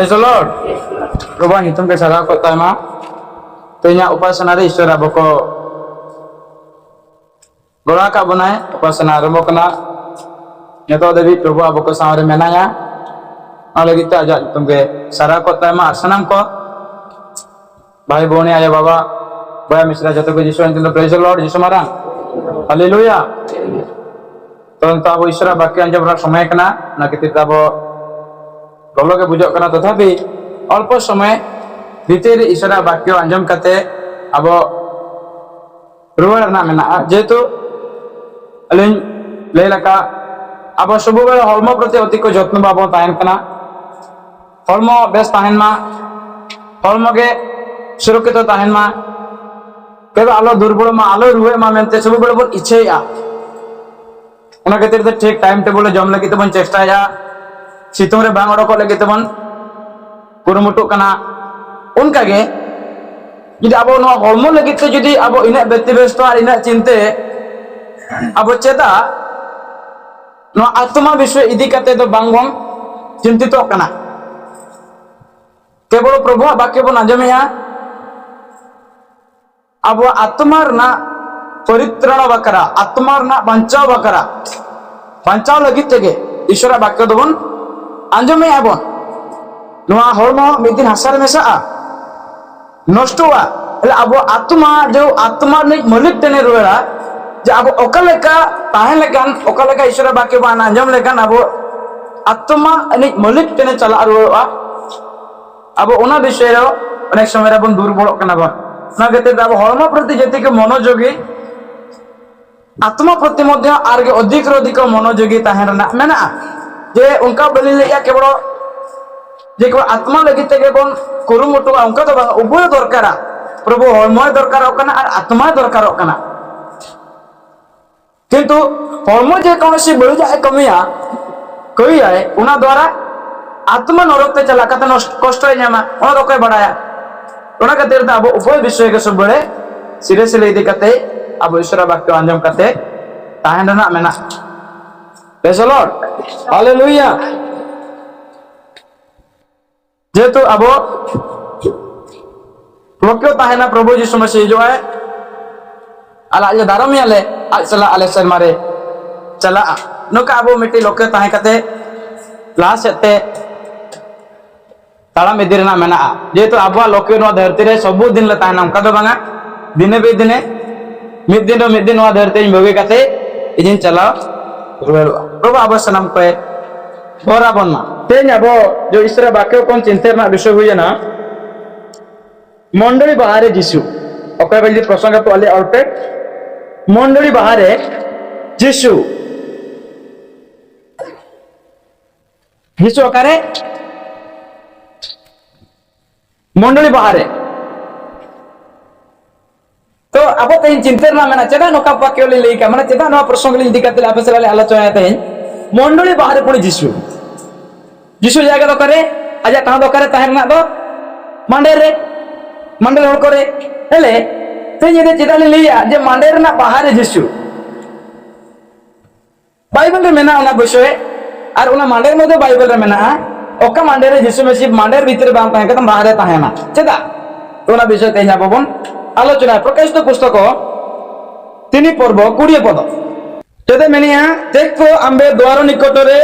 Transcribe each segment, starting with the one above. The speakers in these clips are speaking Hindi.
Praise the Lord. Proba hitung ke sarah ko tayo tenya upasana re Ishwara boko gola ka banay upasana arambho kana nito devi Prabhu aboko samare menaya ale kita aja hitung ke sarah ko tayo arsanam ko bhai bone aya baba baya misra jato ko Jisu anjil praise the Lord Jisu marang haleluya ton ta abo Ishwara bakya anjam ra samay kana na kiti abo गलो के बुझो करना तथापि अल्प समय भीतर ईश्वर वाक्य अंजम करते अब रुवार ना मेना जेतु अलिन लेलका अब सब बेले हॉर्मो प्रति अति को जत्न बाबो तायन कना हॉर्मो बेस तायन मा हॉर्मो के सुरक्षित तायन मा केबे आलो दुर्बल मा आलो रुवे मा मेनते सब बेले बोन इच्छेया उना खातिर ते ठीक टाइम टेबल जम लगी तबन चेष्टाया सितुंग रे बांग ओडोक लगे तबन कुरुमुटु कना उनका गे जुदी अब नो हॉर्मो लगी ते जुदी अब इना व्यतिव्यस्त और इना चिंते अब चेता नो आत्मा विश्व इदी कते तो बांगबन चिंतित कना केवल प्रभु वाक्य बन आंजमेया अब आत्मा रना परित्राण बकरा आत्मा रना बंचाव बकरा बंचाव लगी तेगे ईश्वर वाक्य दबन आंजमे आबन नोआ हॉर्मो मिदिन हासार मेसा नष्टवा એટલે આબો આત્મા જો આત્મા ને મલિક તેને રોળા જે આબો ઓકલેકા તાહે લેકાન ઓકલેકા ઈશ્વર વાક્ય બાન આંજમ લેકાન આબો આત્મા અને મલિક તેને ચલા રોળા આબો ઓના વિષય રો અનેક સમય બન દુર્બળ કના બન ના ગતે આબો હર્મ પ્રતિ જેતિ કે મનોযোগী आत्मा प्रति मध्य आर्गे अधिक अधिक मनोयोगी ताहेना मेना जे उनका बलि ले केवल जे केवल आत्मा लगी तेगे बन कुरुमुटु उनका तो उभय दरकार प्रभु हर्मय दरकार कना और आत्मा दरकार कना किंतु हर्म जे कोनसी बलि जाए कमिया कई आए उना द्वारा आत्मा नरक ते चला कते कष्ट न्यामा उना तो कोई बड़ाया उना खातिर ता अब उभय विषय के सब बड़े सीरियस ले इदी कते अब ईश्वर वाक्य अंजम करते ताहेना मेना प्रेज द लॉर्ड हालेलुया जेतु अब वाक्य ताहेना प्रभु यीशु मसीह जो है अला ये दारम याले चला आले सर मारे चला नोका अब मिट्टी लोके ताहे कते लास्ट ते ताड़ा मेदिरना मेना जेतु अब लोके नो धरती रे सब दिन ले ताहेना उनका दो बांगा दिने बे दिने मिद दिन वा धरते बगे कते इजिन चला प्रभु अब सनम पे बोरा बनना तेज अब जो ईश्वर वाक्य कोन चिंतना विषय हुई ना मंडली बाहर जीशु ओके बलि प्रसंग तो आले अल्पे मंडली बाहर जीशु जीशु अकारे मंडली बाहर तो अब तेज चिंतना मेना चेदा नोका वाक्य ले लेका माने चेदा नो प्रसंग ले दिकते आपे से आलोचना तेज मंडली बाहर पुणी जीशु जीशु जायगा तो करे आजा कहां दो करे ताहेना दो मांडे रे मांडे होड़ करे हेले तेज ये चेदा ले लिया जे मांडे रे ना बाहर जीशु बाइबल रे मेना ओना विषय और ओना मांडे मध्ये बाइबल रे मेना ओका मांडे रे जीशु मसीह मांडे भीतर बांग ताहे कदम बाहर ताहेना चेदा ओना विषय तेज आपन आलोचना प्रकाशित पुस्तक 3 पर्व 20 पद तेदे मेनिया देखो आंबे द्वार निकटरे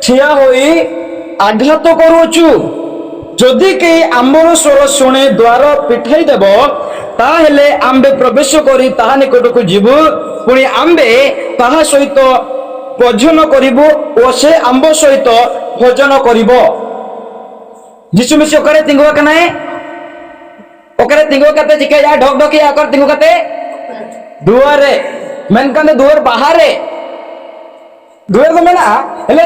ठिया होई आघात करूछु जदि के आंबर स्वर शुणे द्वार पिठाई देब ताहेले आंबे प्रवेश करी ताहा निकट को जीवु पुणी आंबे ताहा सहित भोजन करिबु ओ से आंब सहित भोजन करिबो यीशु मसीह करे तिंगवा कनाए ओकरे तिंगो कते चिके या ढोक ढोक या कर तिंगो कते दुआरे मेनकान दुआर बाहरे दुआर तो मेना हेले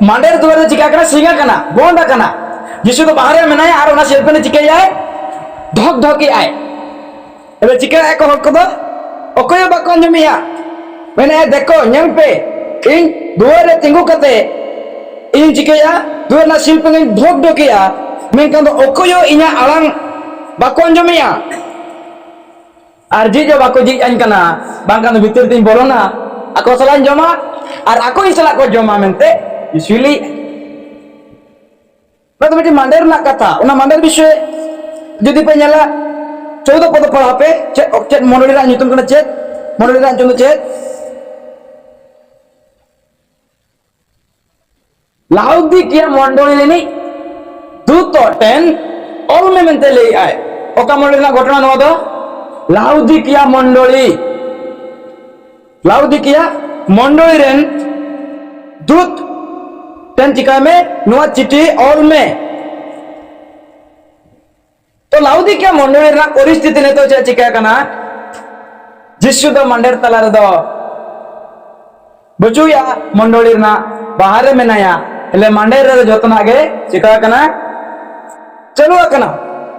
मांडेर दुआर चिका कना सिंगा कना बोंडा कना यीशु तो बाहरे मेनाय आर ओना सेल्फने चिके जाय ढोक ढोक आय हेले चिके एक हक दो ओकय बाकोन जमिया मेने देखो ñang पे इन दुआरे तिंगो कते इन चिके या दुआर ना सिल्पने ढोक ढोक या मेनकान तो ओकय इना आलांग बाको अंजमिया और जी जो बाको जी अनकना बांकान भीतर तीन बोलोना ako salan joma और ako isala को जमा मेनते इसलिए ᱚᱱᱟ ᱫᱚ ᱢᱤᱫᱴᱤᱡ ᱢᱟᱸᱰᱮᱨ ᱨᱮᱱᱟᱜ ᱠᱟᱛᱷᱟ ᱚᱱᱟ ᱢᱟᱸᱰᱮᱨ ᱵᱤषয়ে ᱡᱩᱫᱤ ᱯᱮ ᱧᱮᱞᱟ 14 পদ পড়াও পে ᱪᱮᱫ ᱢᱚᱱᱰᱚᱞᱤ ᱨᱮᱱᱟᱜ ᱧᱩᱛᱩᱢ ᱠᱟᱱᱟ ᱪᱮᱫ ᱢᱚᱱᱰᱚᱞᱤ ᱨᱮᱱᱟᱜ ᱧᱩᱛᱩᱢ ᱫᱚ ᱪᱮᱫ লাউদিকিয়া মন্ডলী রিনি দূত টেন অলমে মেনতে লই আয় ওকা মন্ডলী না ঘটনা নওয়া দো লাউদিকিয়া মন্ডলী রেন দূত টেন চিকা মে নোয়া চিঠি অলমে তো লাউদিকিয়া মন্ডলী না পরিস্থিতি নে তো চিকা কানা যিশু দো মন্ডের তালারে দো বজুয়া মন্ডলী না বাহারে মেনায়া એટલે માંડેર રે જોતના ગે চিকা কানা চলুয়া কানা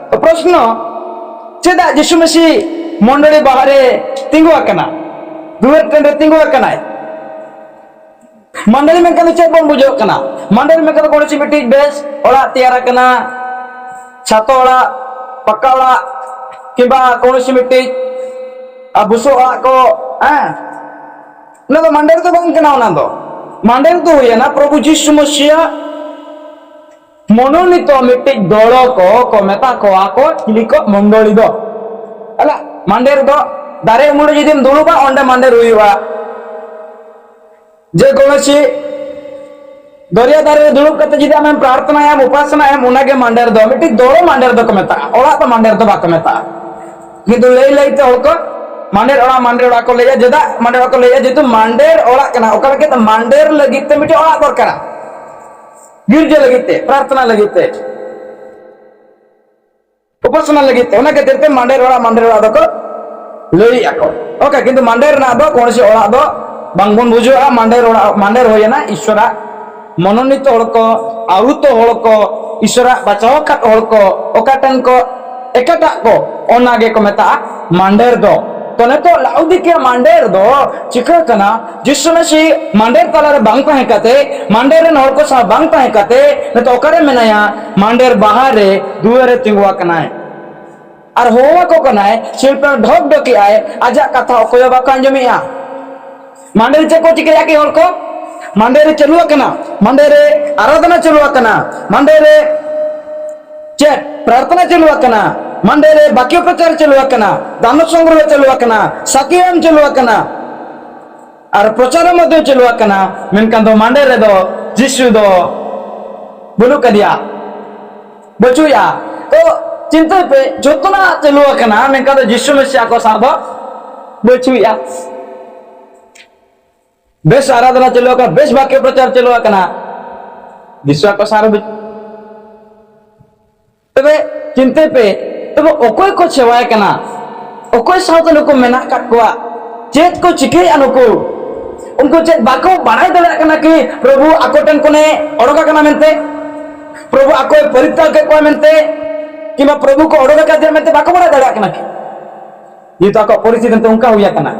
তো প্রশ্ন চেদা যিশু মসি মন্ডলী বাহারে তিঙ্গুয়া কানা দুয়ার টেন্ডে তিঙ্গুয়া কানা মন্ডলী মে কানা চেদ বন বুঝো কানা মন্ডলী মে কানা কোনসি মিটি বেশ ওড়াতিয়ারা কানা ছাতো ওড়া পাক্কা ওড়া কিংবা কোনসি মিটি বুসো ওড়া কো হ্যাঁ না তো মন্ডলী তো বাং কানা ওনা দো মান্ডের তো হইয়া না প্রভু যিশু মসিয়া মনোনীত মিটিক দল কো মেতা কো আকো কিলিকো মন্ডলী দো আলা মান্ডের দো দারে মুড়ে যদি দুলুবা অন্ডে মান্ডের হইবা যে কোনসি দরিয়া দারে দুলুব কতে যদি আমি প্রার্থনা এম উপাসনা এম উনাগে মান্ডের দো মিটিক দল মান্ডের দো কো মেতা ওলা তো মান্ডের দো বাকো মেতা কিন্তু লইতে হলকো মান্ডের ওড়া কো লইয়া যেদা মান্ডের ওড়া কো লইয়া যেহেতু মান্ডের ওড়া কেনা ওকা লাগে মান্ডের লাগিতে মিটি ওড়া দরকার গির্জা লাগিতে প্রার্থনা লাগিতে উপাসনা লাগিতে ওনা ক্ষেত্রে মান্ডের ওড়া দো কো লই আকো ওকে কিন্তু মান্ডের না দো কোনসি ওড়া দো বাংবন বুঝুয়া মান্ডের হইয়া না ঈশ্বরা মনোনীত হলকো আহুত হলকো ঈশ্বরা বাঁচাও খাত হলকো ওকাটান কো একাটা কো ওনাগে কো মেতা মান্ডের দো तो ने तो लाउदिकिया मांडेर दो चिका कना जिसु मसी मांडेर तलारे बांग ताहे कते मांडेर रे नहर को सा बांग ताहे कते ने तो ओकरे मेनाया मांडेर बाहरे दुआरे तिंगवा कनाय और होवा को कनाय शिल्प ढोक ढोकी आए आजा कथा ओकोय बाका अंजमिया मांडेर चे को चिकया की हर को मांडेर चलुआ कना मांडेर आराधना चलुआ कना मांडेर चे प्रार्थना चलुआ कना मंडेरे बाक्य प्रचार चलुआ कना दान संग्रह चलुआ कना साकियम चलुआ कना और प्रचार मध्य चलुआ कना मेनकान दो मंडेरे दो जिसु दो बुलु कदिया बचुया तो चिंता पे जोतना चलुआ कना मेनकान दो जिसु मसीह को सार दो बचुया बेस आराधना चलुआ कना बेस बाक्य प्रचार चलुआ कना जिसु को सार तबे चिंता पे तब ओकोय को सेवाय कना ओकोय साथ नुको मेना काटकोआ चेत को चिके अनुको उनको चेत बाको बानाय दला कना कि प्रभु आकोटन कोने ओडोका कना मेनते प्रभु आकोय परित्याग के को मेनते किबा प्रभु को ओडोका का दे मेनते बाको बानाय दला कना ये तो आको परिस्थिति तो उनका हुआ कना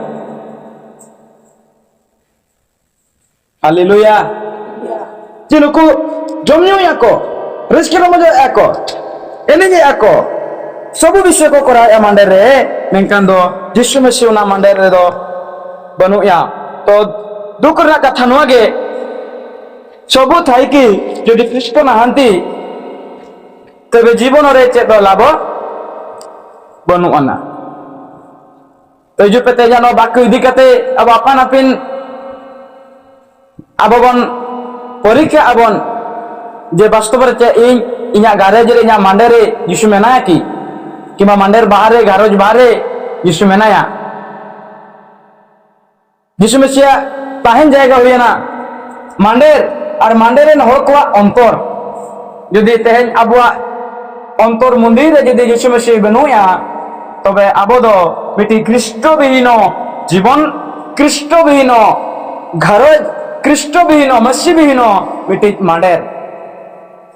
हालेलुया जिनुको जमनियो याको रिस्क मजे याको एनेगे याको सबु विषय को करा मांडेर रे मेनकान दो जिसु मसीह ना मांडेर रे दो बनुया तो दुख रा कथा नोगे सबु थाई कि जदि कृष्ण नाहांती तबे जीवन रे चेद लाभ बनुआना तो जो पेते जानो बाक्य इदी कते अब आपान आपिन आबोबन परीक्षा आबन जे वास्तव रे चे इना गारेज रे इना मांडेर रे जिसु मेना की किमा मंडेर बाहरे गारोज बाहरे जिसु मेनाया जिसु मसीहा ताहेन जायगा हुई ना मांडेर और मांडेर न हर को अंतर यदि तेहेन अबुआ अंतर मंदिर यदि जिसु मसीह बनुया तबे आबो दो मिटी ख्रिस्ट बिहीन जीवन ख्रिस्ट बिहीन घरोज ख्रिस्ट बिहीन मसीह बिहीन मिटी मांडेर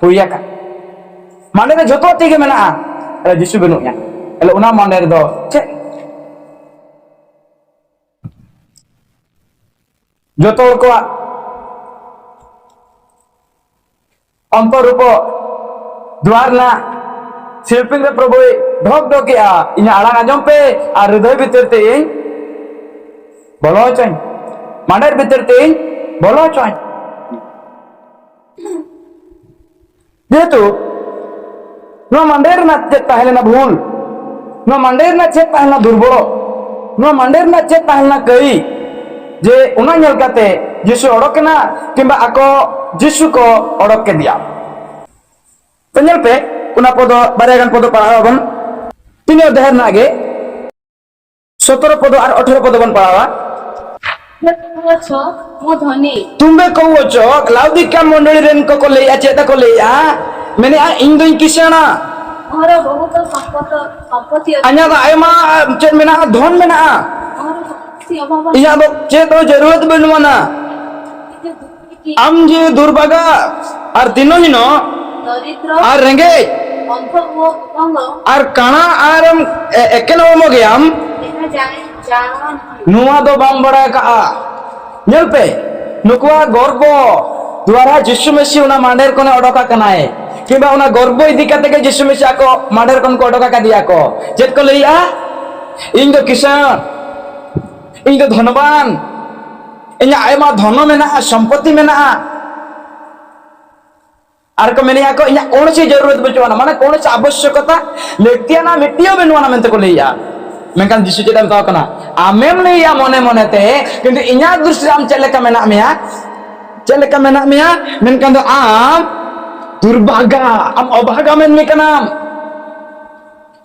हुईया का मांडेर जतो तिगे मेना जिसु बनुया एले उना मांडेर दो चे जतो को अंतर रूप द्वार ना शिल्पिंग रे प्रभु ढोक ढोकिया इना आड़ांग आजम पे और हृदय भीतर ते बोलो चाइ मांडेर भीतर ते बोलो चाइ যেহেতু ᱱᱚᱣᱟ ᱢᱟᱸᱰᱮ ᱨᱮᱱᱟᱜ ᱪᱮᱫ ᱛᱟᱦᱮᱸ ᱞᱮᱱᱟ ᱵᱷᱩᱞ, ᱱᱚᱣᱟ ᱢᱟᱸᱰᱮ ᱨᱮᱱᱟᱜ ᱪᱮᱫ ᱛᱟᱦᱮᱸ ᱞᱮᱱᱟ ᱫᱩᱨᱵᱚᱞ, ᱱᱚᱣᱟ ᱢᱟᱸᱰᱮ ᱨᱮᱱᱟᱜ ᱪᱮᱫ ᱛᱟᱦᱮᱸ ᱞᱮᱱᱟ ᱠᱟᱹᱭ, ᱡᱮ ᱚᱱᱟ ᱧᱮᱞ ᱠᱟᱛᱮ ᱡᱤᱥᱩ ᱚᱰᱚᱠ ᱮᱱᱟ ᱠᱤংᱵᱟ ᱟᱠᱚ ᱡᱤᱥᱩ ᱠᱚ ᱚᱰᱚᱠ ᱠᱮᱫᱮᱭᱟ᱾ ᱛᱚ ᱧᱮᱞ ᱯᱮ ᱚᱱᱟ ᱯᱚᱫᱚ ᱵᱟᱨᱭᱟ ᱜᱟᱱ ᱯᱚᱫᱚ ᱯᱟᱲᱦᱟᱣ ᱟᱵᱚᱱ, ᱛᱤᱱᱟᱹᱜ ᱚᱫᱷᱟᱭ ᱨᱮᱱᱟᱜ ᱜᱮ 17 পদ আর 18 পদ বন পাওয়া। ମୁଁ ଧନୀ ତୁମେ କହୁଛ ଲାଉଦିକା ମଣ୍ଡଳୀ ରେନ କ ଲେୟା ଚେତ କ ଲେୟା ମାନେ ଇᱧ ᱫᱚᱧ ᱠᱤᱥᱟᱹᱬᱟ, ମୋର ବହୁତ ସମ୍ପତ୍ତି ଅଛି, ᱟᱧᱟ ᱫᱚ ᱟᱭᱢᱟ ᱪᱮᱫ ᱢᱮᱱᱟᱜᱼᱟ, ᱫᱷᱚᱱ ᱢᱮᱱᱟᱜᱼᱟ, ମୋର କୌଣସି ଅଭାବ ᱤᱧᱟᱹᱜ ᱫᱚ ᱪᱮᱫ ᱦᱚᱸ ᱡᱟᱹᱨᱩᱲᱟᱛ ᱵᱟᱹᱱᱩᱜ ᱟᱱᱟ। ନାହିଁ। ᱟᱢ ᱡᱮ ଦୁର୍ଭାଗା আর দিনহীন ଦରିଦ୍ର আর রেঙ্গেজ ଅନ୍ଧ ଓ ଉଦଣ୍ଡ আর কাଣା আর একেন হমো গেয়াম ଏହା ଜାଣ ନାହିଁ। नुआ दो बाम बड़ा का ñel pe नुकुआ गर्व द्वारा जिसु मसीह उना मांडेर कोने ओडोका कनाए किबा उना गर्व इदी काते के जिसु मसीह को मांडेर कोन को ओडोका का दिया को चेत को लइया इन दो किसान इन दो धनवान इnya आयमा धन मेना संपत्ति मेना आर को मेनिया को इnya कौन सी जरूरत बचवाना माने कौन सी आवश्यकता लेतिया ना मिटियो बेनुआना मेनते को लइया मेनकान जिसु चेदा बताओ कना आमेम लइया मने मने ते किंतु इnya दृष्टि आम चलेका मेना मेया चलेका मेना मेया मेनकान दो आम दुर्भागा आम अभागा मेन मिकनाम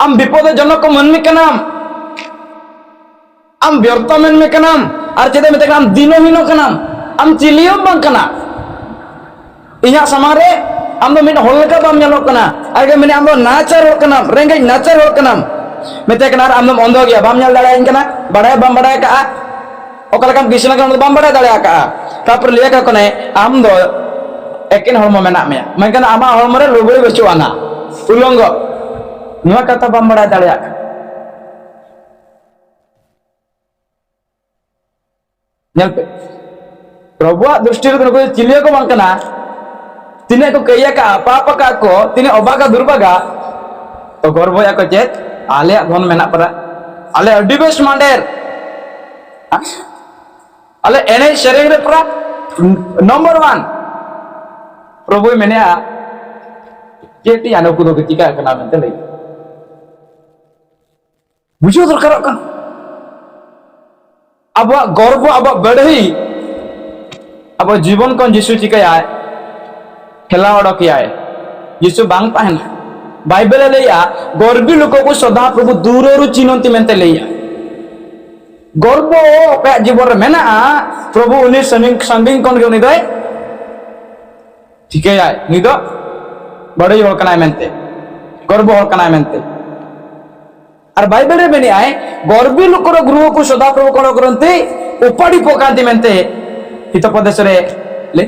आम विपद जनक को मन मिकनाम आम व्यर्थ मेन मिकनाम आर चेदा मेते आम दिनहीनो कनाम आम चिलियो बंग कना इnya समारे आम दो मिन होल का बाम ñalok कना आगे मेने आम दो नाचर हो कनाम रेंगे नाचर हो कनाम मेते कनार आम दो अंधो गया बाम ñal दाड़ा इनकना बड़ाय बाम बड़ाय का ओकला काम किसना काम बाम बड़ाय दाड़ा का तापर लिया का कोने आम दो एकिन हरमो मेना मे मेनकन आमा हरमो रे लुगुई बचुआना उलंग नुआ कथा बाम बड़ाय दाड़ा ñel pe प्रभुआ दृष्टि रे को चिलियो को बंकना तिने को कहिया का पापा का को तिने अबागा दुर्भागा तो गर्व या को चेत आले धन मेना परा आले अड्डी बेस मांडेर आले एने शरीर रे परा नंबर 1 प्रभु मेने आ जेटी आनो को दो चिका कना मेनते लई बुझो दरकार कन अब गर्व अब बढ़ई अब जीवन कौन जिसु चिकाया खेला ओडकिया जिसु बांग ताहना बाइबल लेया गर्वी लोक को सदा प्रभु दूर रु चिनंती मेनते लेया गर्व पे जीवन रे मेना प्रभु उनी संगिंग कोन के उनी दय ठीक है नी दो बड़ई होल कनाय मेनते गर्व होल कनाय मेनते और बाइबल रे मेनी आए गर्वी लोक रो गृह को सदा प्रभु कोन करंती उपाड़ी पकांती मेनते हित प्रदेश रे ले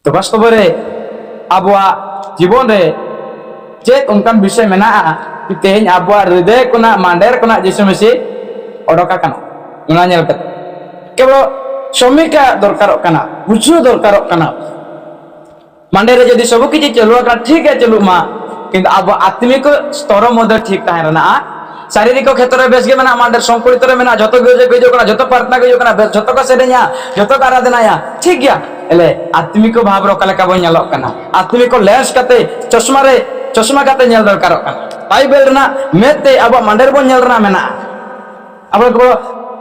तो वास्तव रे आबुआ जीवन रे चेत उनकान विषय मेना कि तेहन आबुआ हृदय कोना मांडेर कोना जिसु मसीह ओडोका कना उना नेल कत केवल श्रमिका दरकार कना बुझो दरकार कना मांडे रे जदि सब किछि चलुआ का ठीक है चलु मा किंतु आबु आत्मिक स्तर मध्य ठीक ताहेना शारीरिक क्षेत्र में बेस गे मेना मांडर संकुलित रे मेना जतो गजो कना जतो प्रार्थना गजो कना जतो का सेरेया जतो का आराधना या ठीक गया एले आत्मिक भाव रो कलका बन ñalok कना आत्मिक लेंस कते चश्मा कते ñal दरकार कना बाइबल ना मेते अब मांडर बन ñal रना मेना अब को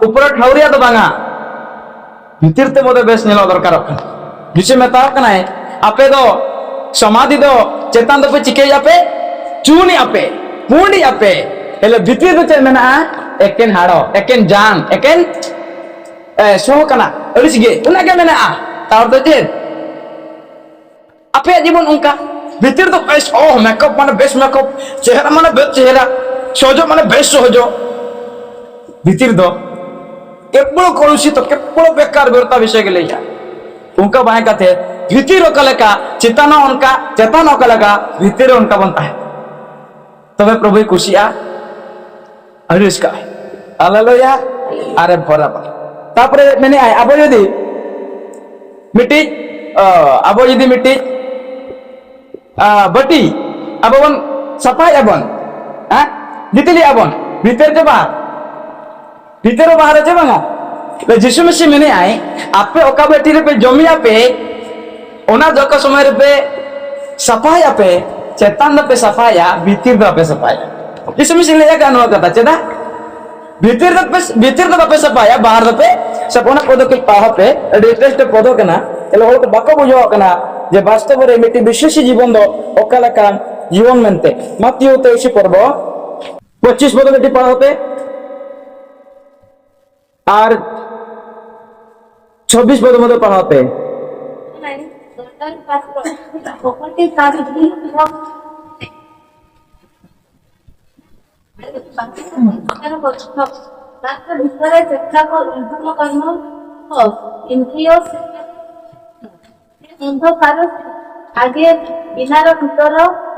ऊपर ठौरिया तो बांगा भीतर ते मोदे बेस ñalo दरकार कना जिसे मेता कना है आपे दो समाधि दो चेतन दो पे चिके जापे चूनी आपे पूंडी आपे एले भीतर दो चे मेना एकेन हाड़ो एकेन जान एकेन सो कना अलिस गे उना के मेना तार तो चे आपे जीवन उनका भीतर तो बेस ओ मेकअप माने बेस मेकअप चेहरा माने बेस चेहरा सोजो माने बेस सोजो भीतर दो केवल कौनसी तो केवल बेकार बेरता विषय के लिए उनका बाएं का थे भीतर का चेतना उनका चेतन का भीतर उनका बनता है तबे प्रभु खुशिया अरे इसका हालेलुया अरे बराबर तापरे मैंने आए अब यदि मिट्टी बटी अब बन सफाई अबन हां जितली अबन भीतर के बाहर है बांगा ले जिसु मसीह मैंने आए आपे ओका बेटी रे पे जमी आपे ona joko সময় pe sapaya pe cetan pe sapaya bitir pe sapaya jisu misi le kan wa kata ceda bitir pe sapaya bahar pe sapona podo ke paha pe latest podo kana ele hol ko bako bujo kana je বাস্তবরে মিটি বিশেষ জীবন দ অকালাকান জীবন মেনতে মাত্তিও 23 পর্ব 25 পদ বেটি পড়া হতে আর 26 পদ মধ্যে পড়া হতে প্রপার্টি কাজ দিন তার ভিতরে চেষ্টা কর্ম ইন্দ্রিয় অন্ধকার আগে বিনার ভিতর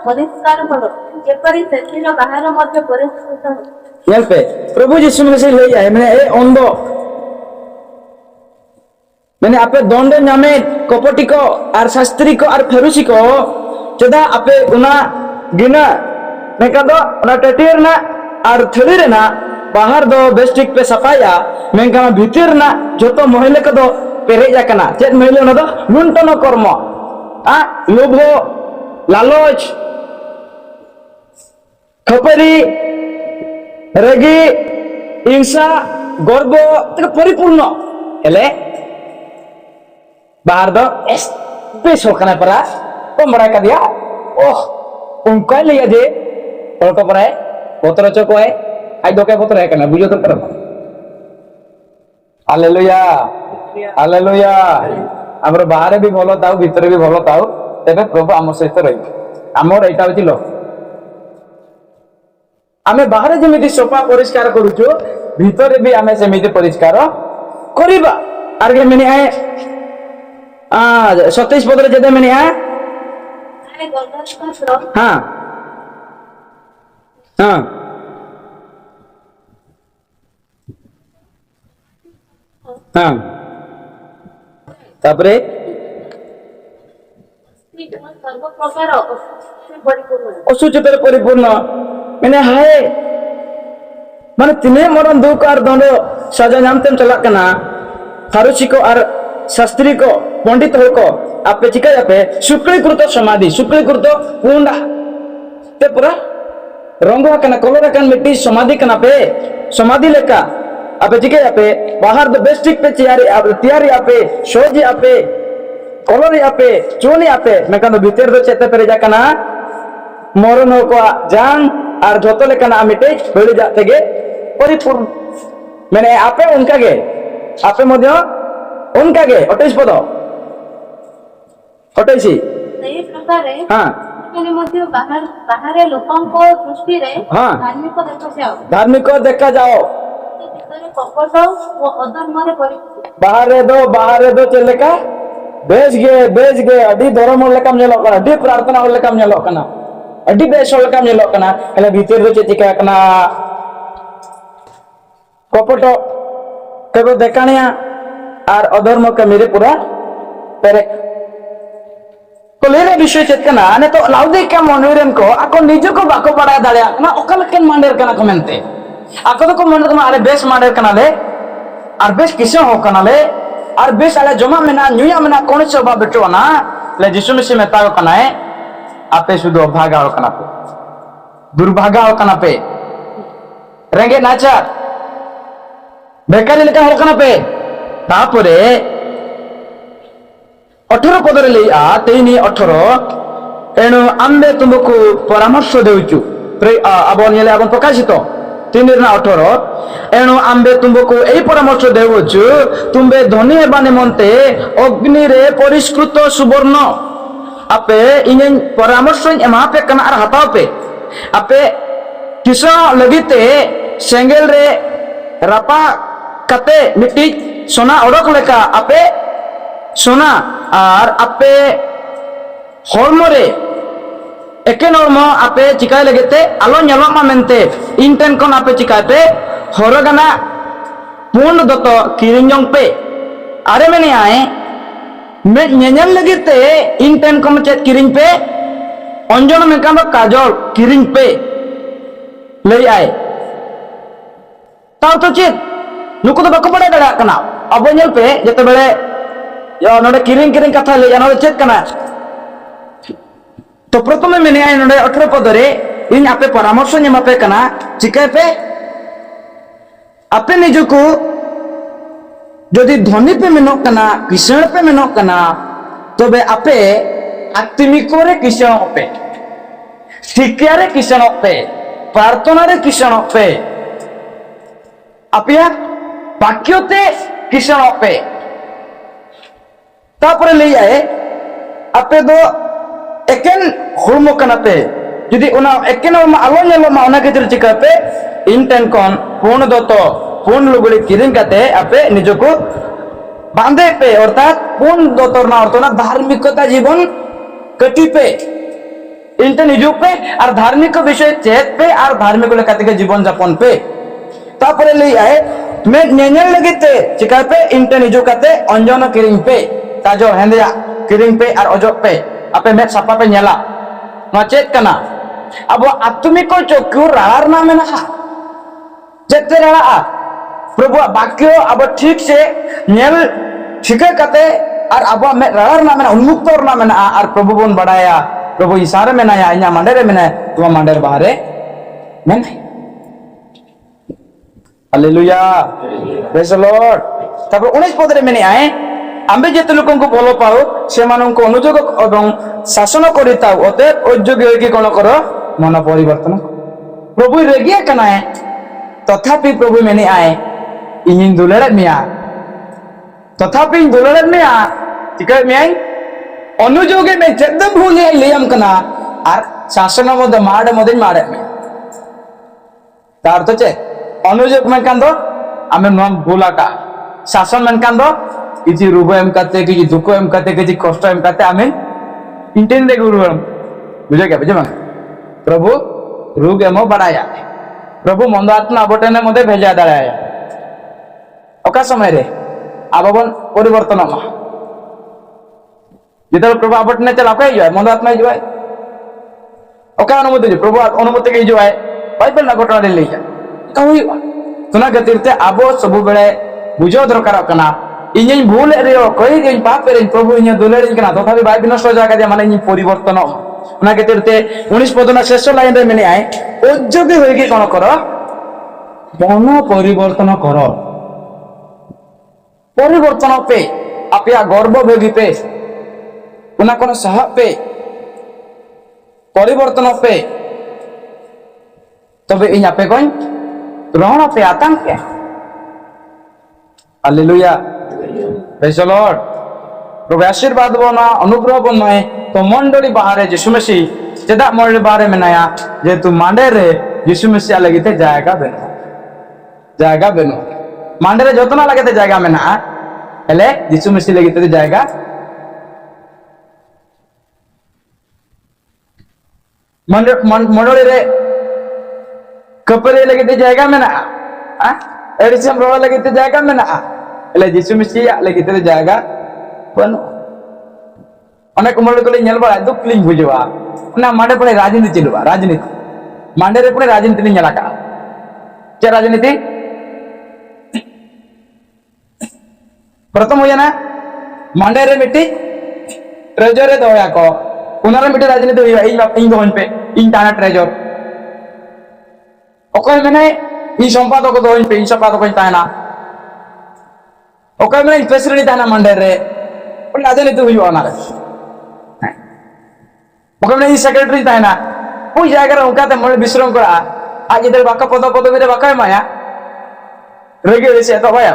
পরিষ্কার হলো যেপরি ସେଥିର ବାହାର ମଧ୍ୟ ପରିଷ୍କୃତ ହବ पे प्रभु यीशु मसीह ले आए मैंने ए अंध मैंने आपे दंड नामे कपटी को और शास्त्री को और फरीसी को चदा आपे उना गिना मेका दो उना टटिर ना और थली रे ना बाहर दो बेस्टिक पे सफाया मेका भीतर ना जो तो महिला को दो पेरे जाकना चेत महिला ना दो लुंटन कर्म आ लोभ लालच खपरी रेगी हिंसा गर्व परिपूर्ण हेले बाहर दो पेश होकना परा कमरा का दिया ओह उनका लिया जे और तो परा है पत्र चको है आई दो के पत्र है कना बुझो तो करो हालेलुया हालेलुया हमर बाहर भी भलो ताऊ भीतर भी भलो ताऊ तेबे प्रभु हम सहित रही हमर एटा होतिलो आमे बाहर जेमिति सोफा परिष्कार करूछु भीतर भी आमे सेमिति परिष्कार करिबा आरगे मिनि है 27 पदरे जेदे मिनि है हां हां हां तापरे सर्व प्रकार परिपूर्ण असुचितर परिपूर्ण मैंने हाय माने तिने मरण दुख और दंड सजा नामतेम चला कना फारूसी को और शास्त्री को पंडित हो को आपे चिका जापे शुक्लीकृत समाधि शुक्लीकृत कुंडा ते पूरा रंग कना कलर कन मिट्टी समाधि कना पे समाधि लेका आपे चिका जापे बाहर द बेस्टिक पे तैयारी आपे सोजी आपे कलर आपे चोनी आपे मैं कन भीतर दो चेते पेरे जा कना मरण हो को जान और जो लेकना मिटे बेड़ी जाते गे परिपूर्ण मैंने आपे उनका गे आपे मध्य उनका गे 28 पद 28 ସେହି ପ୍ରକାରେ हां ମାନେ ମଧ୍ୟ ବାହାରେ ଲୋକଙ୍କ ଦୃଷ୍ଟିରେ ହଁ। ଧାର୍ମିକ ଦେଖାଯାଉ धार्मिक देखा जाओ ଭିତରେ କପଟ ଓ ଅଧର୍ମରେ ପରିପୂର୍ଣ୍ଣ बाहर दो चले का बेच गे अडी धर्म लेकम नेलो कना अडी प्रार्थना लेकम नेलो कना अडी बेस लेकम नेलो कना एला भीतर दो चिका कना कपट केबो देखानिया और अधर्म के मेरे पूरा पेरे तो लेरे विषय चेत कना ने तो लाउदे का मनोरन को आको निजो को बाको बड़ा दाड़या ना ओकल केन मांडर कना कमेंते आको तो को मन को अरे बेस मांडर कना ले और बेस किसे हो कना ले और बेस आले जमा में ना न्यूया में ना कौन से बा बेटो ना ले यीशु मसीह में ताको कना है आपे शुद्ध भागा हो कना पे दुर्भागा हो कना पे रेंगे नाचा बेकारी लेका हो कना पे तापरे 18 पदरे ले आ 3:18 एणु आम्बे तुमको परामर्श देउचु आबन येले आबन प्रकाशित 3:18 एणु आम्बे तुमको एई परामर्श देउचु तुमबे धनी हेबा निमंते अग्नि रे परिष्कृत सुवर्ण आपे इने परामर्श एमा पे कना आर हताव पे आपे किसो लगिते सेंगेल रे रापा कते मिट्टी सोना ओडक लेका आपे सोना और आपे हॉर्मोरे एके नॉर्मो आपे चिकाय लगेते आलो नेलोमा मेनते इंटेन कोन आपे चिकायते हरगाना पूर्ण दतो किरिंजों पे आरे में नहीं आए मैं नेनल लगेते इंटेन कोन चेत किरिंग पे अंजन में कांदो काजल किरिंग पे ले आए ताऊ तो चेत नुको तो बाको बड़ा दड़ा कना अब नेल पे जते बेले या नोडे किरिंग कथा ले या नोडे चेक कना तो प्रथमे मेने आय नोडे 18 पद रे इन आपे परामर्श नेमापे कना चिकाय पे आपे निजुको जदि धनी पे मेनोक कना किसण पे मेनोक कना तबे आपे आत्मिको रे किसण पे शिक्षा रे किसण पे प्रार्थना रे किसण पे आपिया वाक्यते किसण पे तापरे ले आए आपे दो एकेन हुर्मो कना पे जदि उना एकेन मा आलो नेलो मा उना केतिर चिका पे इंटेन कोन पूर्ण दो तो पूर्ण लुगड़ी किरिंग काते आपे निजको बांधे पे अर्थात पूर्ण दोतर ना अर्थना धार्मिकता जीवन कटी पे इनते निजु पे और धार्मिक विषय चेत पे और धार्मिक लेकाते के जीवन जापन पे तापरे ले आए मैं नेनेल लगते चिका पे इनते निजु काते अंजन किरिंग पे ताजो हेंदिया किरिंग पे और अजो पे आपे मैं सापा पे नेला नो चेत कना अब आत्मिक चोकु रार ना मेना जेते रहा प्रभु वाक्य अब ठीक से नेल ठिके कते और अब में रार ना मेना उन्मुक्त ना मेना और प्रभु बन बढ़ाया प्रभु इशारे में ना या इन्या मंडरे में ना तुम मंडर बाहरे में नहीं हालेलुया प्रेज द लॉर्ड तब 19 पद रे में आए आम्बे जेते लोकन को बोलो पाओ से मानन को अनुजोग एवं शासन करिताओ अते अयोग्य होई कि कोन करो मन परिवर्तन प्रभु रेगिया कना है तथापि प्रभु में आए इन दुलड़े मिया तथापि इन दुलड़े मिया चिका में आई अनुजोगे में जद भूल लेयम कना और शासन मद माडे में तार तो चे अनुजोग में कांदो आमे नम भूला का शासन में कांदो किसी रूप एम करते किसी दुख एम करते किसी कष्ट एम करते आमे इंटेन दे गुरु बुझे क्या बुझे मैं प्रभु रूग एमो बढ़ाया प्रभु मंद आत्मा आबटने मधे भेजा दाड़ाया ओका समय रे आबवन परिवर्तन मा जिते प्रभु आबटने चला के जो मंद आत्मा जो है ओका अनुमति जो प्रभु अनुमति के जो है बाइबल ना घटना ले जा कहुई तुना गतिरते आबो सब बेले बुझो दरकार कना इᱧ भूल रे कई इन पाप रे प्रभु इन दुलेरी कना तथापि बाइ विनष्ट जागा दे माने इन परिवर्तन उना गतिरते 19 पदना शेष लाइन रे मेने आए अयोग्य होई के कोन करो मन परिवर्तन करो परिवर्तन पे आपिया गर्व भोगी पे उना कोन सह पे परिवर्तन पे तबे इन आपे कोन ग्रहण पे आतंक के हालेलुया प्रेज द लॉर्ड प्रभु आशीर्वाद बना अनुग्रह बनाए तो मंडली बाहर यीशु मसीह चेदा मंडली बाहर मेनाया जे तू मांडे रे यीशु मसीह लगते जाएगा बेनो मांडे रे जतना लगते जाएगा मेना हेले यीशु मसीह लगते जाएगा मंडली रे कपड़े लगते जाएगा मेना एडिशन रोड लगते जाएगा मेना एले यीशु मसीह लगते जाएगा बनो अनेक मंडली को नेल बड़ा दुख लिंग बुझवा ना मांडे पड़े राजनीति चलवा राजनीति मांडे रे पड़े राजनीति नहीं नेला का क्या राजनीति प्रथम होया ना मांडे रे मिट्टी ट्रेजर रे दोया को उनारे मिट्टी राजनीति होया इन दोन पे इन ताना ट्रेजर ओकय मैंने इन संपादक दोन पे इन संपादक इन ताना ओकय मैंने प्रेसिडेंट ताना मांडे रे राजनीति हुआ ना ओकय मैंने इन सेक्रेटरी ताना कोई जायगा रे उनका ते मोर विश्राम करा आज इधर बाका पद मेरे बाका माया रेगे से तो भाया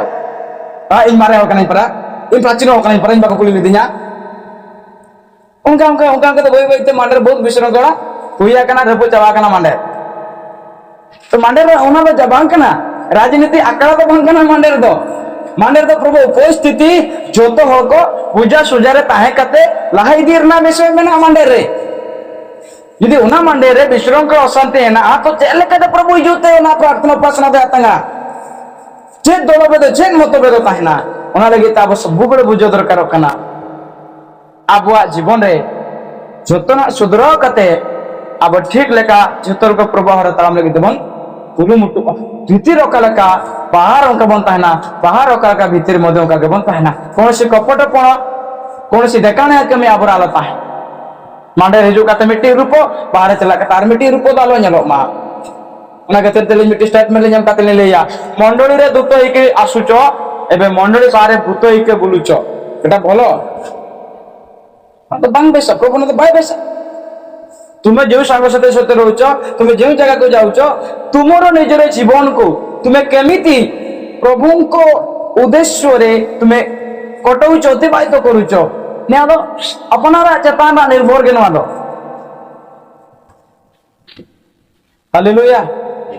इन मारे हो कनाई परा इन प्राचीन हो कनाई परा इन बाका कुली लिदिnya उनका तो बोई बोई ते मांडर बहुत विश्राम करा हुआ कना रपो चावा कना मांडर तो मांडर ओना दो जबान कना राजनीति आकड़ा तो बन कना मांडर दो प्रभु परिस्थिति जोतो हर को पूजा सुजा रे ताहे कते लहाई दीरना विषय में ना मांडर रे यदि उना मांडे रे विश्राम को अशांति है ना तो चले कते प्रभु जुते ना प्रार्थना उपासना दे आतंगा जे दोलो बेदो जे मतो बेदो ताहेना उना लगी ताब सब बड़े बुझो दरकार कना आबुआ जीवन रे जोतना सुधरो कते अब ठीक लेका जोतर को प्रभु हर ताम लगी देबन पुलु मुटु भीतर ओकालका बाहर ओका बन ताहेना बाहर ओकालका भीतर मध्य ओका के बन ताहेना कोन से कपटपण कौन सी देखाने कमी अब आलता है मांडे हिजू का मिट्टी रूपो बाहर चला के तार मिट्टी रूपो दालो नेलो मा ओना खातिर तेली मिट्टी स्टेटमेंट लेम काते लेया मंडली रे दुतो हिके आसुचो एबे मंडली बारे भूतो हिके बुलुचो एटा भलो तो बांग बेसा प्रभु ने तो बाय बेसा तुम्हें जो सांग साथी सते रहउचो तुम्हें जो जगह को जाउचो तुमरो निजर जीवन को तुम्हें केमिति प्रभु को उद्देश्य रे तुम्हें कटौचो अतिबाहित करूचो ने आदो अपनारा चेतान निर्भर के नवादो हालेलुया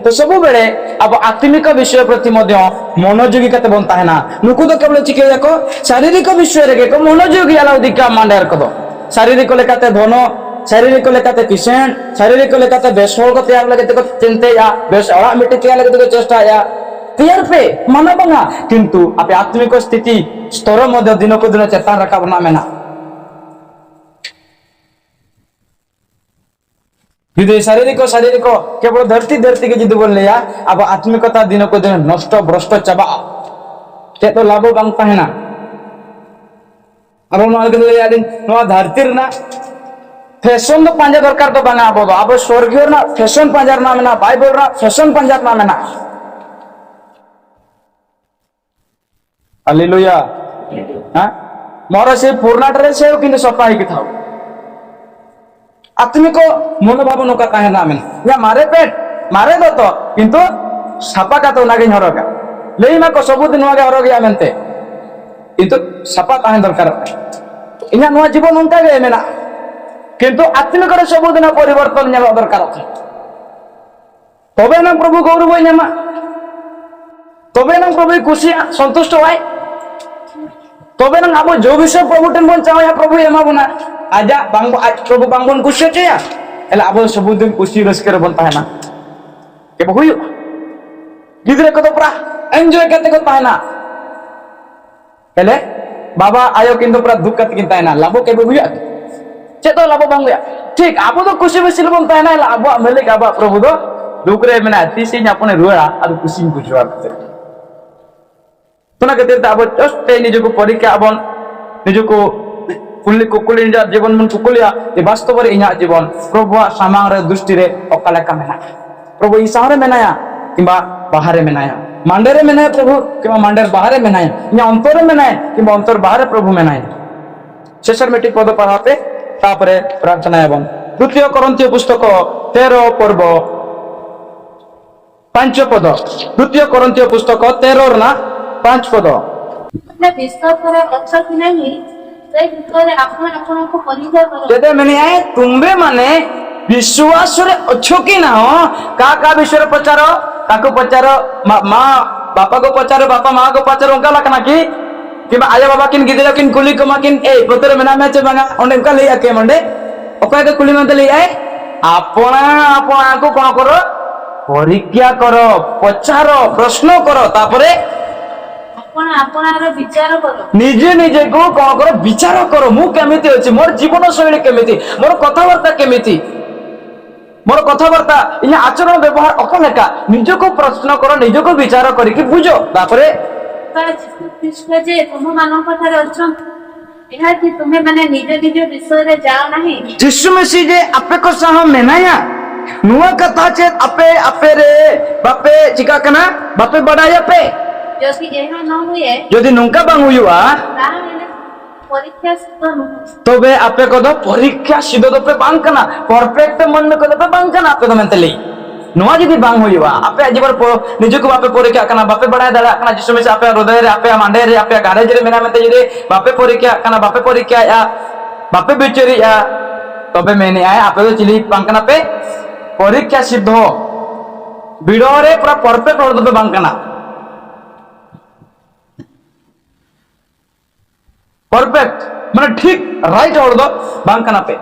तो सब बेले अब आत्मिक विषय प्रति मध्य मनोयोगी कते बनता है ना नुकु तो केवल चिके जाको शारीरिक विषय रे के मनोयोगी आला अधिका मांडर कदो शारीरिक लेकाते धन शारीरिक लेकाते किसेन शारीरिक लेकाते बेसोल को त्याग लगे तो चिंते या बेस ओरा मिट्टी त्याग लगे तो चेष्टा या त्यार पे मन बंगा किंतु आपे आत्मिक स्थिति स्तर मध्य दिन को दिन चेतान रखा बना मेना यदि शारीरिक केवल धरती के जिद बोल लिया अब आत्मिकता दिन को दिन नष्ट भ्रष्ट चाबा चे तो लाभ बांग ताहेना अब धरती ना फैशन तो पांजा दरकार तो बांगा अब स्वर्गीय ना फैशन पांजार ना मेना बाइबल ना फैशन पांजार ना मेना हालेलुया हां मोर से पूर्णा ड्रेस है किंतु सफा ही थाओ आत्मिक मनोभाव नौका कहे ना मैं या मारे पेट मारे दो तो किंतु सपा का तो नागे हरगा लेई मा को सबुदिन वागे हरगा मेनते किंतु सपा कहे दरकार इना नुआ जीवन उनका गे मेना किंतु आत्मिक रे सबुदिन परिवर्तन नेलो दरकार तबे ना प्रभु गौरव नेमा तबे ना प्रभु खुशी संतुष्ट होय तबे ना अब जो विषय प्रभु टेन बन चाहे प्रभु एमा बना आजा बांग आज प्रभु बांगबन खुशी चया एला अब सबुदिन खुशी रस्कर बनता है ना के बहु गिदरे को तो पूरा एंजॉय करते को ताहे ना एले बाबा आयो किंतु पूरा दुख करते किंता है ना लाभो के बहुया चे तो लाभो बांगया ठीक अब तो खुशी बेसी बनता है ना एला अब मेलिक अब प्रभु दो दुख रे मेना तीसी अपने रुआ और खुशी बुझवा तो ना कहते अब जस्ट निजको परीक्षा अबन निजको कुली कुकुली जीवन मन कुकुलिया वास्तव रे इना जीवन प्रभु सामांग रे दृष्टि रे ओकाला का मेना प्रभु ई सारे मेनाया किबा बाहर मेनाया मांडरे मेनाया प्रभु किबा मांडर बाहर मेनाया इना अंतर मेनाया किबा अंतर बाहर प्रभु मेनाया शेषर मेटी पद पढ़ाते तापरे प्रार्थना एवं द्वितीय कोरिन्थीय पुस्तक 13 पर्व 5 पद द्वितीय कोरिन्थीय पुस्तक 13 ना 5 पद अपने विश्वास करे अच्छा कि नहीं से भितर आपण आपण को परीक्षा करो जेते मैंने आए तुम्बे माने विश्वास रे अच्छो कि ना हो का विषय रे पचारो काको पचारो मां बापा को पचारो बापा मां को पचारो उनका लकना की किबा आया बाबा किन गिदरा किन कुली को माकिन ए पुत्र मेना मैच बांगा ओंडे का ले आके मंडे ओका के कुली में ले आए आपण को कोन करो परीक्षा करो पचारो प्रश्न करो तापरे विचार करो निजे निजे को कौन करो विचार करो मु केमिति अछि मोर जीवन शैली केमिति मोर कथावार्ता केमिति मोर कथावार्ता इन आचरण व्यवहार अकलेका निजे को प्रश्न करो निजे को विचार करिकि बुझो तापरे कृष्ण जे तुम मानव कथारे अछन एहा कि तुम्हें माने निजे निजे विषय रे जाओ नहीं यीशु मसीह जे आपे को सह मेनाया नुवा कथा छे आपे आपे रे बापे चिका कना बापे बडाया पे जैसे एहा न हुए यदि नुंका बांग हुआ ताहले परीक्षा सिद्ध न तबे आपे को दो परीक्षा सिद्ध दो पे बांग कना परफेक्ट मन में को दो पे बांग कना आपे तो मेंटली नुआ जदी बांग हुआ आपे आजीवर निजे को बापे परीक्षा कना बापे बडाय दाला कना जिसु में आपे हृदय रे आपे मांडे रे आपे गारेज रे मेना मेते जदी बापे परीक्षा कना बापे परीक्षा या बापे बिचरी या तबे मैंने आए आपे तो चिली बांग कना पे परीक्षा सिद्ध हो बिडो रे पूरा परफेक्ट और दो पे बांग कना परफेक्ट माने ठीक राइट और दो बांग कना पे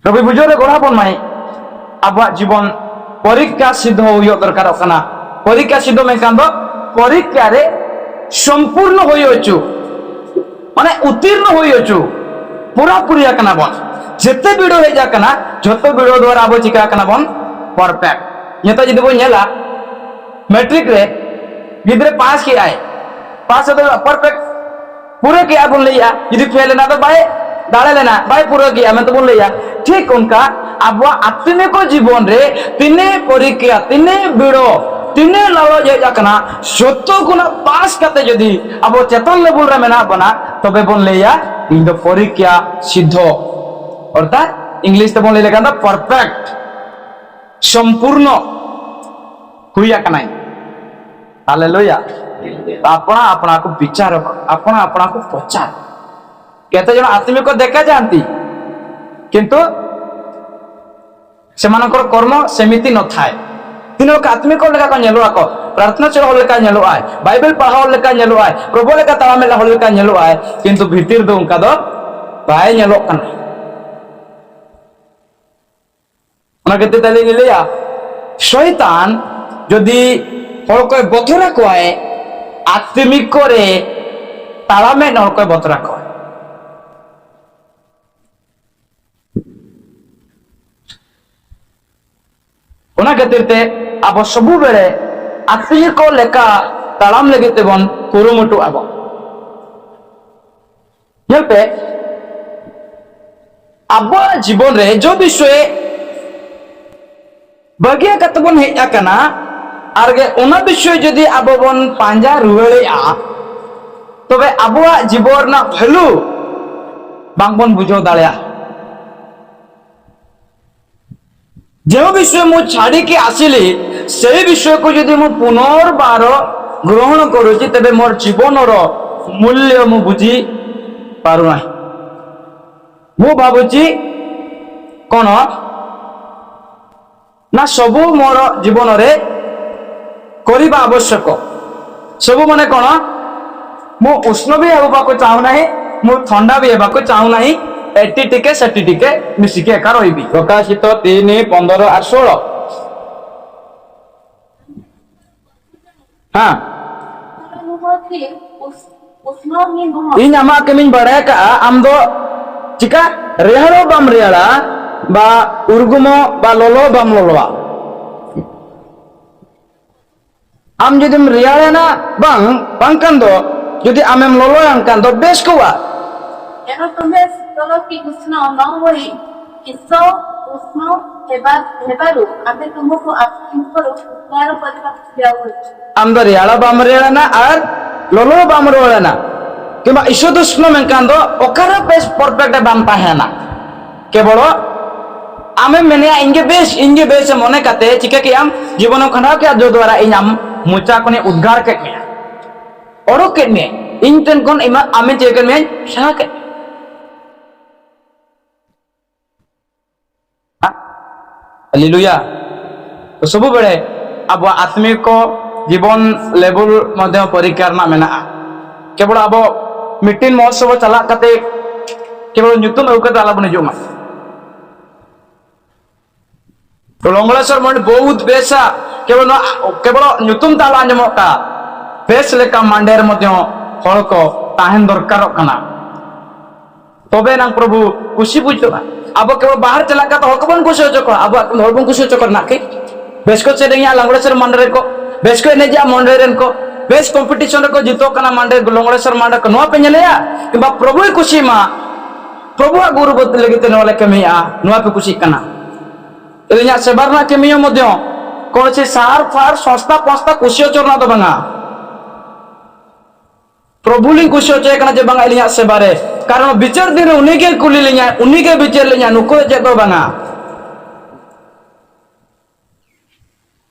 रवि बुझोरे गोड़ा बन माई अब जीवन परीक्षा सिद्ध हो दरकार कना परीक्षा सिद्ध में कांदो परीक्षा रे संपूर्ण होई अछु माने उत्तीर्ण होई अछु पूरा पूरी कना बन जेते वीडियो हे जा कना जतो वीडियो द्वारा अब चिका कना बन परफेक्ट ये तो जदी बो नेला मैट्रिक रे गिदरे पास की आए पास है तो परफेक्ट पूरे किया बोल लिया, यदि फेल लेना तो भाई दाड़े लेना भाई पूरा किया मैं तो बोल लिया। ठीक उनका अब वह आत्मिक जीवन रे तिने परीक्षा तिने बिड़ो तिने लालो जे जाकना सत्य गुना पास करते यदि अब चेतन लेवल रे मेना बना तबे बोल लिया इन दो परीक्षा सिद्ध अर्थात इंग्लिश ते बोल लेगा परफेक्ट संपूर्ण हुआ का नहीं। हालेलुया। अपना अपना को विचार अपना अपना को पचार केते जन आत्मिक देखा जानती किंतु सेमानकर कर्म सेमिति न थाए तीनों का आत्मिक लेका को नेलो आको प्रार्थना चलो लेका नेलो आए बाइबल पढ़ाओ लेका नेलो आए प्रभु लेका तामे ला लेका नेलो आए किंतु भीतर दो उनका दो बाय नेलो कना ओना केते तले लिया शैतान यदि हर कोई बथरा को आए आत्मिक करे ताला में न कोई बथरा को ओना खातिर अब सब बेले आत्मिक लेका तालाम लगे बन कुरुमुटु अब पे अब जीवन रे जो विषय बगिया कतबन हेजा कना आरगे ओना विषय जदि अब बन पांजा रुवेलेआ तबे अबवा जीवन ना वैल्यू बांगबन बुझो दाड़िया जो विषय मु छाड़ी के आसिली से विषय को यदि मु पुनर्बार ग्रहण करुची तबे मोर जीवन मूल्य मु बुझी पारुना मु भावुची कौन ना सबू मोर जीवन रे करिबा आवश्यक सबू माने कौन मु उष्ण भी हेबा को चाहू नाही मु ठंडा भी हेबा को चाहू नाही एटी टिके सेटी टिके मिसिके एका रहिबी। प्रकाशित 3:15-16 हाँ इन आमा केमिन बड़े का आम दो चिका रेहलो बम रेहला बा उर्गुमो बा लोलो बम लोलोआ आम जदिम रेहले ना बंग बंकन दो यदि आमेम लोलो अंकन दो बेस कोवा एनो तुम्हें चलो कि उष्ण न होई किसो उष्ण हेबारु आमे तुमको आत्मिक उपकार करबा दियाउ आम दो रेहला बम रेहला ना और लोलो बम रेहला ना किबा ईशोदुष्ण मेंकन दो ओकरा बेस परफेक्ट बम ताहेना केवल आमे मेने इंगे बेस मने काते चिका कि आम जीवन खंडा के जो द्वारा इनाम मुचा कोने उद्गार के में ओरो के में इंटन कोन इमा आमे चेक में सहा के हालेलुया। तो सब बेले अब आत्मिक जीवन लेवल मध्य परीक्षा ना मेना केवल अब मीटिंग महोत्सव चला काते केवल ᱧᱩᱛᱩᱢ ᱟᱹᱜᱩ ᱠᱟᱛᱮ ᱟᱞᱚᱵᱚᱱ ᱦᱤᱡᱩᱜ ᱢᱟ तो लंगलेश्वर मंड बहुत बेसा केवल ᱧᱩᱛᱩᱢ ताला आंजमोग का बेस लेका मांडेर मध्य हर को ताहेन दरकार कना तबे ना प्रभु खुशी बुझा अब केवल बाहर चला का तो हक बन खुशी होचो अब हर बन खुशी होचो ना के बेस को सेरेंगा लंगलेश्वर मंडरे को बेस को एनेजा मंडरेन को बेस कंपटीशन को जीतो कना मांडे लंगलेश्वर मंडे को नोआ पे नेलेया किबा प्रभु खुशी मा प्रभु गुरु बत लगे ते नोले कमिया नोआ पे खुशी कना इलिया सेबारना केमियो मध्य कौन से सार फार संस्था पंस्था खुशी होचोना तो बंगा प्रभु लिंग खुशी होचे कना जे बंगा इलिया सेबारे कारण विचार दिन उन्हीं के कुली लिया उन्हीं के विचार लिया नुको जे तो बंगा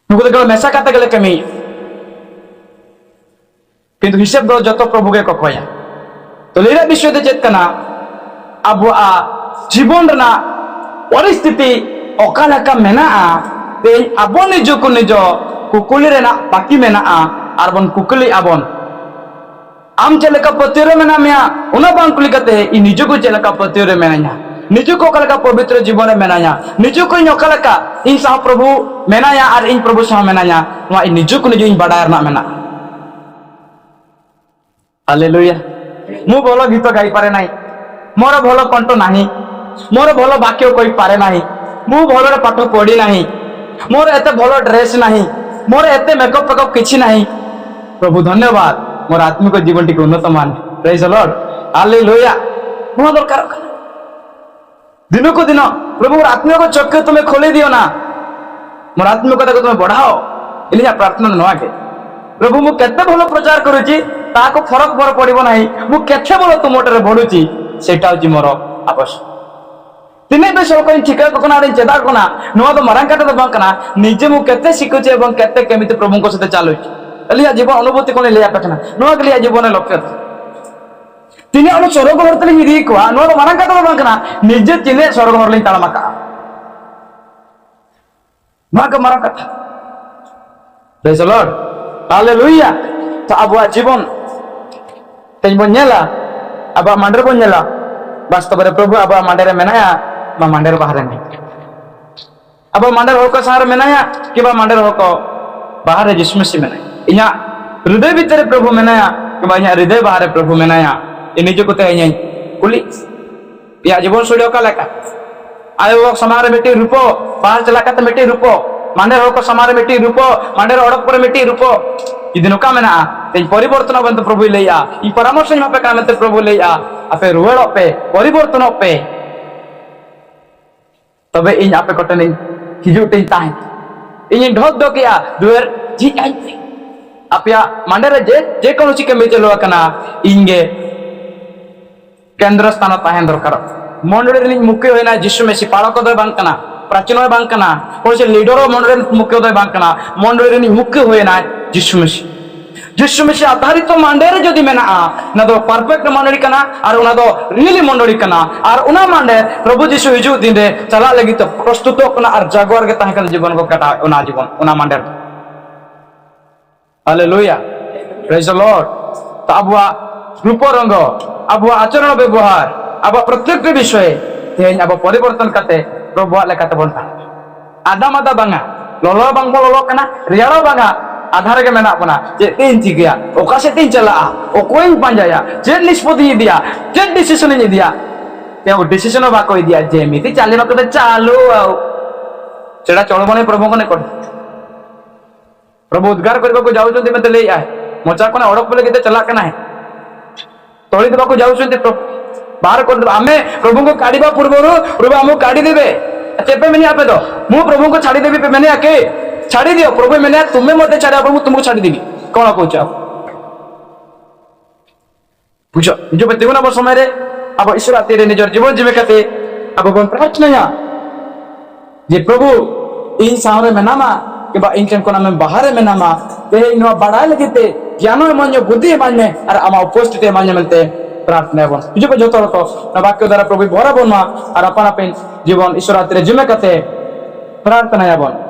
नुको तो मेसा काते गले कमी किंतु हिसाब दो जतो प्रभु के कोया तो लेरा विषय दे चेत कना अब आ जीवन रना परिस्थिति ओकालका मेना ते अब निजो को निजो कुकुली रेना बाकी मेना आर बन कुकुली आबन आम चलेका पतिरे मेना मिया उना बांग कुली कते इ निजो को चलेका पतिरे मेनाया निजो को ओकालका पवित्र जीवन मेनाया निजो को ओकालका इन सा प्रभु मेनाया आर इन प्रभु सा मेनाया वा इ निजो को निजो इन बाडायर ना मेना हालेलुया मु भलो गीत गाई पारे नाही मोर भलो कंठ नाही मोर भलो वाक्य कहि पारे नाही मु भलो पाठ पढ़ी नाही मोर एते भलो ड्रेस नाही मोर एते मेकअप फेकअप किछि नाही प्रभु धन्यवाद मोर आत्मिक जीवन टी उन्नत मान प्रेज द लॉर्ड हालेलुया नुआ दरकार दिन को दिन प्रभु मोर आत्मिक चक्र तुम्हें खोली दियो ना मोर आत्मिकता को तुम्हें बढ़ाओ इलिया प्रार्थना नुआ के प्रभु मु केते भलो प्रचार करूची ताको फरक पड़िबो नाही मु केते भलो तुमटरे बढुची सेटा होची मोर आवश्यक तिने बे सब कोई ठीक को ना चेदा को ना नुआ तो मरंग काटे तो बंकना निजे मु केते सिखुचे एवं केते केमिति प्रभु को सते चालुची अलिया जीवन अनुभूति कोने लिया पकना नुआ के लिया जीवन लक्ष्य तिने अनु स्वर्ग भरतले हिरी को नुआ तो मरंग काटे तो बंकना निजे तिने स्वर्ग भरले तालमाका नुआ के मरंग काटा प्रेज द लॉर्ड हालेलुया तो अब जीवन तेज बन नेला अब मंडर बन नेला वास्तव में प्रभु अब मंडर में नया बा मंडर बाहर नहीं अब मंडर होको शहर में नया कि बा मंडर होको बाहर यीशु मसीह में नहीं इया हृदय भीतर प्रभु में नया कि बा इया हृदय बाहर प्रभु में नया इ निजे को ते इया कुली या जीवन सुडियो का लेका आयो समारे बेटी रूपो बाहर चला का बेटी रूपो मंडर होको समारे बेटी रूपो मंडर ओडक पर बेटी रूपो इदिनो का मेना ते परिवर्तन बंत प्रभु लेया इ परामर्श मा पे का मते प्रभु लेया आपे रुवेड़ो पे परिवर्तन पे तबे इन आपे कटने हिजु टे ताहे इन ढोक दो किया दुर जी आई आपया मंडरे जे कोनो चिके मे चलो कना इंगे केंद्र स्थान ताहे दरकार मंडरे मुख्य होइना यीशु मसीह पालक दो बांकना प्राचीन होय बांकना कोन से लीडर मंडरे मुख्य दो बांकना मंडरे मुख्य होइना यीशु मसीह यीशु मसीह आधारित तो मंडरे जदि मेना ना दो परफेक्ट मंडली कना और उना दो रियली मंडली कना और उना मंडे प्रभु यीशु हिजु दिन रे चला लगी तो प्रस्तुत कना और जागवार के ताहे जीवन को कटा उना जीवन उना मंडे हालेलुया प्रेज द लॉर्ड तो अब रूप रंग अब आचरण व्यवहार अब प्रत्येक विषय तेज अब परिवर्तन करते प्रभु लेकाते बनता आदा मादा बांगा लोलो बांग लोलो कना रियालो बांगा आधार के मेना अपना जे तीन चिकिया ओका से तीन चला ओ कोई पांजाया जे निष्पत्ति दिया जे डिसीजन नि दिया ते ओ डिसीजन बा कोई दिया जे मिति चाले न कते चालू आ सेडा चलबने प्रभु कोने कर प्रभु उद्गार करबा को जाउ जंती मते ले आए मोचा कोने ओडक बोले केते चला के नाही तोळी देबा को जाउ जंती बाहर कर आमे प्रभु को काढिबा पूर्वरु प्रभु हमो काढी देबे चेपे मिनि आपे दो मु प्रभु को छाडी देबी पे मैंने आके छाड़ी दियो प्रभु मैंने तुम्हें मत छाड़ा प्रभु तुमको छाड़ी देवी कौन कहूच बुझ जो देखो ना समय रे अब ईश्वर तेरे निजर जीवन जीवे कते अब बन प्रार्थना जे प्रभु इन सामने में नामा के बा इन कोना में बाहर में नामा ते नो बड़ा लगते ज्ञान मान्य बुद्धि मान्य और आमा उपस्थिति मान्य मिलते प्रार्थना बन जो पे जोतो तो ना वाक्य द्वारा प्रभु भरा बनमा और अपन अपन जीवन ईश्वर तेरे जिम्मे कते प्रार्थना बन